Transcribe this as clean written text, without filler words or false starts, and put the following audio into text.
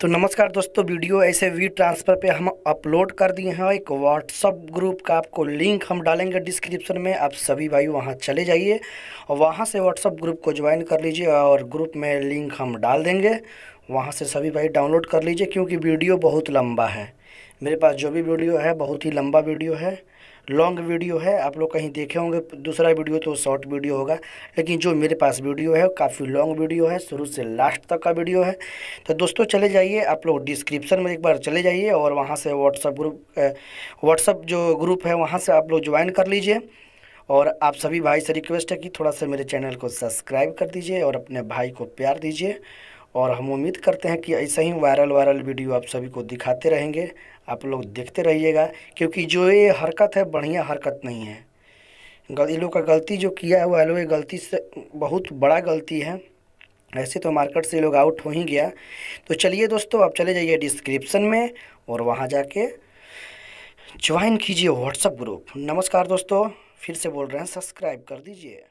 तो नमस्कार दोस्तों, वीडियो ऐसे वी ट्रांसफ़र पे हम अपलोड कर दिए हैं। एक व्हाट्सअप ग्रुप का आपको लिंक हम डालेंगे डिस्क्रिप्शन में। आप सभी भाई वहां चले जाइए और वहां से व्हाट्सअप ग्रुप को ज्वाइन कर लीजिए और ग्रुप में लिंक हम डाल देंगे। वहां से सभी भाई डाउनलोड कर लीजिए, क्योंकि वीडियो बहुत लंबा है। मेरे पास जो भी वीडियो है बहुत ही लंबा वीडियो है, लॉन्ग वीडियो है। आप लोग कहीं देखे होंगे दूसरा वीडियो तो शॉर्ट वीडियो होगा, लेकिन जो मेरे पास वीडियो है काफ़ी लॉन्ग वीडियो है, शुरू से लास्ट तक का वीडियो है। तो दोस्तों चले जाइए, आप लोग डिस्क्रिप्शन में एक बार चले जाइए और वहाँ से व्हाट्सअप जो ग्रुप है वहाँ से आप लोग ज्वाइन कर लीजिए। और आप सभी भाई से रिक्वेस्ट है कि थोड़ा सा मेरे चैनल को सब्सक्राइब कर दीजिए और अपने भाई को प्यार दीजिए। और हम उम्मीद करते हैं कि ऐसे ही वायरल वायरल वीडियो आप सभी को दिखाते रहेंगे। आप लोग देखते रहिएगा, क्योंकि जो ये हरकत है बढ़िया हरकत नहीं है। ये लोग का गलती जो किया है वो ये लोग की गलती से बहुत बड़ा गलती है। ऐसे तो मार्केट से ये लोग आउट हो ही गया। तो चलिए दोस्तों, आप चले जाइए डिस्क्रिप्शन में और वहाँ जाके ज्वाइन कीजिए व्हाट्सअप ग्रुप। नमस्कार दोस्तों, फिर से बोल रहे हैं, सब्सक्राइब कर दीजिए।